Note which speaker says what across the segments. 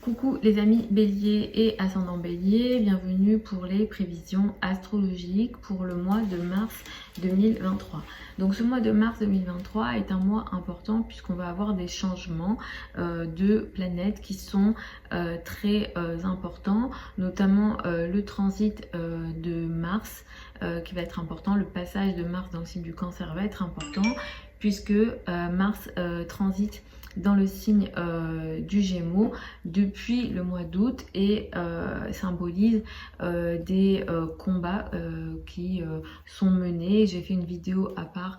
Speaker 1: Coucou les amis bélier et ascendant bélier, bienvenue pour les prévisions astrologiques pour le mois de mars 2023. Donc ce mois de mars 2023 est un mois important puisqu'on va avoir des changements de planètes qui sont très importants, notamment le transit de Mars qui va être important, le passage de Mars dans le signe du Cancer va être important puisque Mars transite dans le signe du Gémeaux depuis le mois d'août et symbolise des combats qui sont menés. J'ai fait une vidéo à part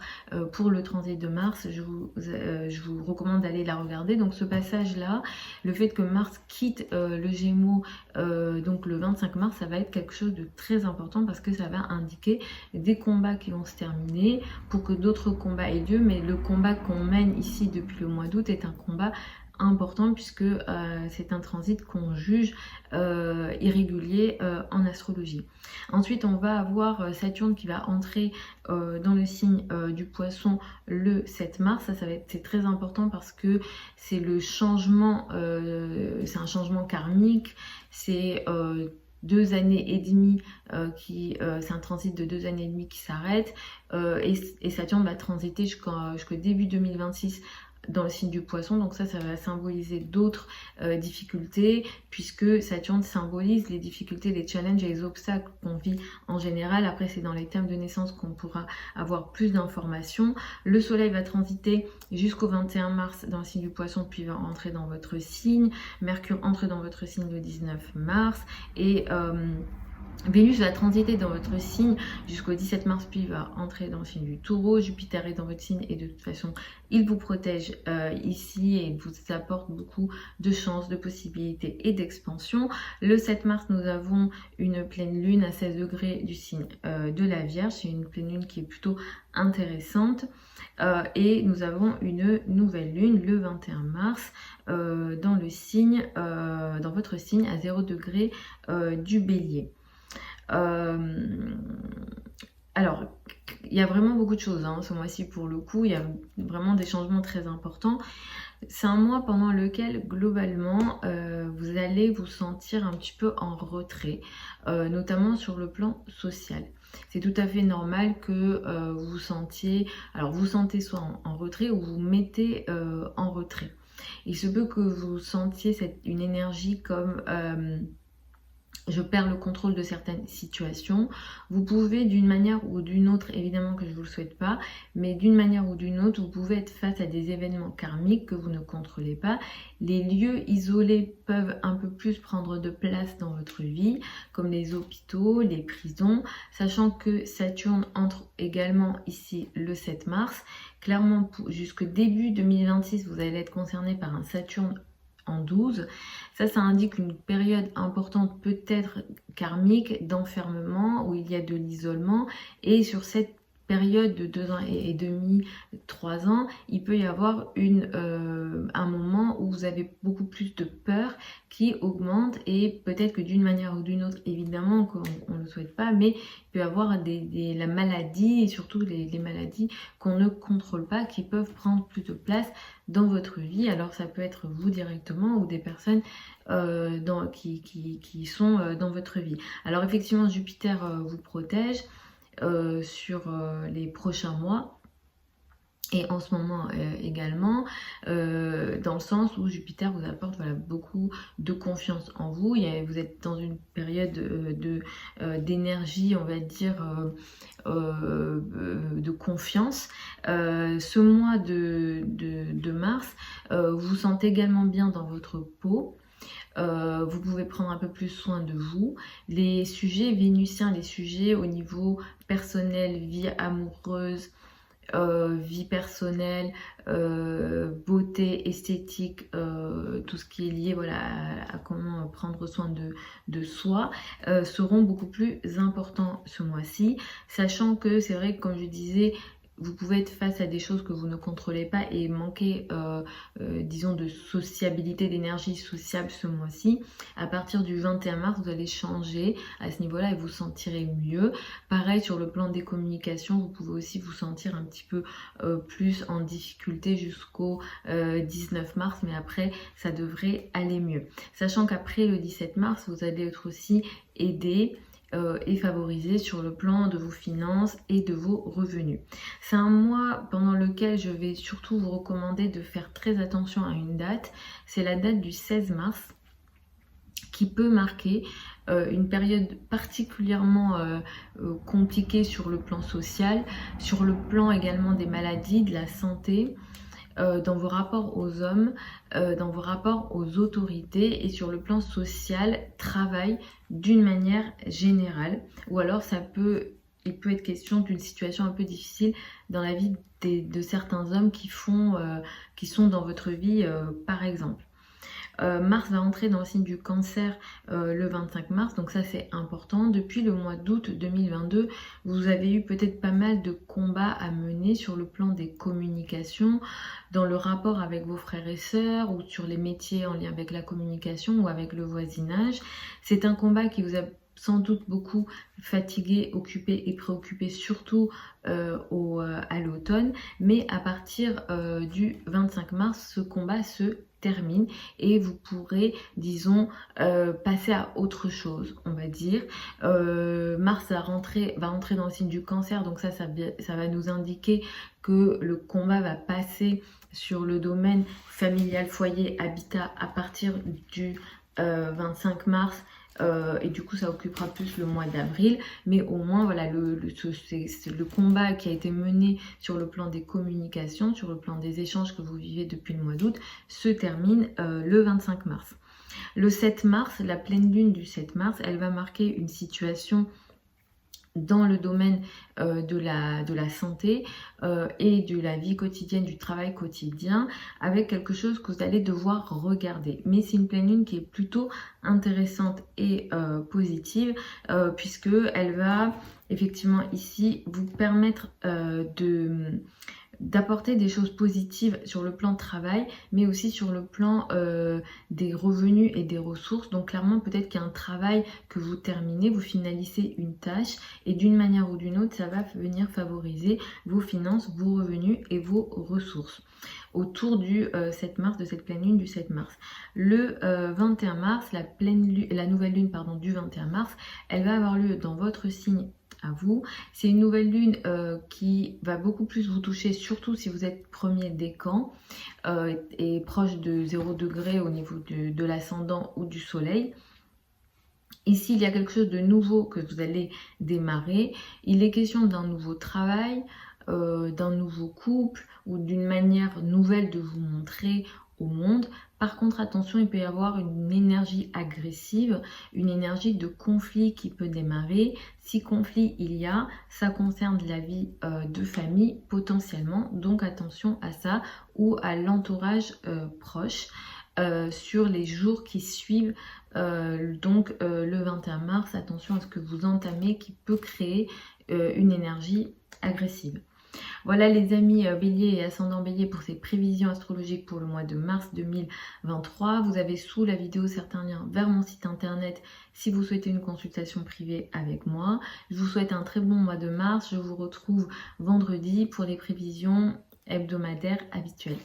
Speaker 1: pour le transit de Mars, je vous recommande d'aller la regarder. Donc ce passage là, le fait que Mars quitte le Gémeaux donc le 25 mars, ça va être quelque chose de très important parce que ça va indiquer des combats qui vont se terminer pour que d'autres combats aient lieu, mais le combat qu'on mène ici depuis le mois d'août est un combat important puisque c'est un transit qu'on juge irrégulier en astrologie. Ensuite on va avoir Saturne qui va entrer dans le signe du Poisson le 7 mars. C'est très important parce que c'est le changement, c'est un changement karmique, c'est 2 années et demie c'est un transit de 2 années et demie qui s'arrête et Saturne va transiter jusqu'au début 2026 dans le signe du Poisson. Donc ça va symboliser d'autres difficultés puisque Saturne symbolise les difficultés, les challenges et les obstacles qu'on vit en général. Après c'est dans les thèmes de naissance qu'on pourra avoir plus d'informations. Le soleil va transiter jusqu'au 21 mars dans le signe du Poisson puis va entrer dans votre signe. Mercure entre dans votre signe le 19 mars et Vénus va transiter dans votre signe jusqu'au 17 mars, puis va entrer dans le signe du Taureau. Jupiter est dans votre signe et de toute façon, il vous protège ici et vous apporte beaucoup de chances, de possibilités et d'expansion. Le 7 mars, nous avons une pleine lune à 16 degrés du signe de la Vierge. C'est une pleine lune qui est plutôt intéressante. Et nous avons une nouvelle lune le 21 mars dans le signe, dans votre signe à 0 degré du Bélier. Alors, il y a vraiment beaucoup de choses ce mois-ci pour le coup, il y a vraiment des changements très importants. C'est un mois pendant lequel globalement vous allez vous sentir un petit peu en retrait, notamment sur le plan social. C'est tout à fait normal que vous vous sentiez, alors vous sentez soit en retrait ou vous mettez en retrait. Il se peut que vous sentiez une énergie comme je perds le contrôle de certaines situations. Vous pouvez d'une manière ou d'une autre, évidemment que je ne vous le souhaite pas, mais d'une manière ou d'une autre, vous pouvez être face à des événements karmiques que vous ne contrôlez pas. Les lieux isolés peuvent un peu plus prendre de place dans votre vie, comme les hôpitaux, les prisons, sachant que Saturne entre également ici le 7 mars. Clairement, jusqu'au début 2026, vous allez être concerné par un Saturne en 12. Ça indique une période importante, peut-être karmique, d'enfermement, où il y a de l'isolement. Et sur cette période de 2 ans et demi, 3 ans, il peut y avoir un moment où vous avez beaucoup plus de peur qui augmente et peut-être que d'une manière ou d'une autre, évidemment qu'on ne le souhaite pas, mais il peut y avoir la maladie et surtout les maladies qu'on ne contrôle pas qui peuvent prendre plus de place dans votre vie. Alors ça peut être vous directement ou des personnes qui sont dans votre vie. Alors effectivement Jupiter vous protège sur les prochains mois et en ce moment également dans le sens où Jupiter vous apporte beaucoup de confiance en vous. Vous êtes dans une période d'énergie, on va dire de confiance. Ce mois de mars vous vous sentez également bien dans votre peau. Vous pouvez prendre un peu plus soin de vous. Les sujets vénusiens, les sujets au niveau personnel, vie amoureuse, vie personnelle, beauté, esthétique, tout ce qui est lié à comment prendre soin de soi, seront beaucoup plus importants ce mois-ci, sachant que c'est vrai que comme je disais, vous pouvez être face à des choses que vous ne contrôlez pas et manquer, disons, de sociabilité, d'énergie sociable ce mois-ci. À partir du 21 mars, vous allez changer à ce niveau-là et vous sentirez mieux. Pareil, sur le plan des communications, vous pouvez aussi vous sentir un petit peu plus en difficulté jusqu'au 19 mars, mais après, ça devrait aller mieux. Sachant qu'après le 17 mars, vous allez être aussi aidé et favorisé sur le plan de vos finances et de vos revenus. C'est un mois pendant lequel je vais surtout vous recommander de faire très attention à une date. C'est la date du 16 mars qui peut marquer une période particulièrement compliquée sur le plan social, sur le plan également des maladies, de la santé, dans vos rapports aux hommes, dans vos rapports aux autorités et sur le plan social, travail d'une manière générale. Ou alors il peut être question d'une situation un peu difficile dans la vie de certains hommes qui sont dans votre vie par exemple. Mars va entrer dans le signe du Cancer le 25 mars, donc ça c'est important. Depuis le mois d'août 2022, vous avez eu peut-être pas mal de combats à mener sur le plan des communications, dans le rapport avec vos frères et sœurs ou sur les métiers en lien avec la communication ou avec le voisinage. C'est un combat qui vous a sans doute beaucoup fatigué, occupé et préoccupé, surtout à l'automne, mais à partir du 25 mars, ce combat se termine et vous pourrez, disons, passer à autre chose, on va dire. Mars va entrer dans le signe du Cancer, donc ça va nous indiquer que le combat va passer sur le domaine familial, foyer, habitat à partir du 25 mars. Et du coup ça occupera plus le mois d'avril, mais au moins voilà, c'est le combat qui a été mené sur le plan des communications, sur le plan des échanges que vous vivez depuis le mois d'août, se termine le 25 mars. Le 7 mars, la pleine lune du 7 mars, elle va marquer une situation dans le domaine de la santé et de la vie quotidienne, du travail quotidien, avec quelque chose que vous allez devoir regarder. Mais c'est une pleine lune qui est plutôt intéressante et positive, puisque elle va effectivement ici vous permettre d'apporter des choses positives sur le plan de travail, mais aussi sur le plan des revenus et des ressources. Donc clairement, peut-être qu'il y a un travail que vous terminez, vous finalisez une tâche, et d'une manière ou d'une autre, ça va venir favoriser vos finances, vos revenus et vos ressources autour du 7 mars, de cette pleine lune du 7 mars. Le 21 mars, la nouvelle lune du 21 mars, elle va avoir lieu dans votre signe à vous. C'est une nouvelle lune qui va beaucoup plus vous toucher, surtout si vous êtes premier décan et proche de 0 degré au niveau de l'ascendant ou du soleil. Ici, il y a quelque chose de nouveau que vous allez démarrer. Il est question d'un nouveau travail, d'un nouveau couple ou d'une manière nouvelle de vous montrer au monde. Par contre, attention, il peut y avoir une énergie agressive, une énergie de conflit qui peut démarrer. Si conflit il y a, ça concerne la vie de famille potentiellement, donc attention à ça, ou à l'entourage proche sur les jours qui suivent. Le 21 mars, attention à ce que vous entamez qui peut créer une énergie agressive. Voilà les amis Bélier et ascendant Bélier pour ces prévisions astrologiques pour le mois de mars 2023. Vous avez sous la vidéo certains liens vers mon site internet si vous souhaitez une consultation privée avec moi. Je vous souhaite un très bon mois de mars. Je vous retrouve vendredi pour les prévisions hebdomadaires habituelles.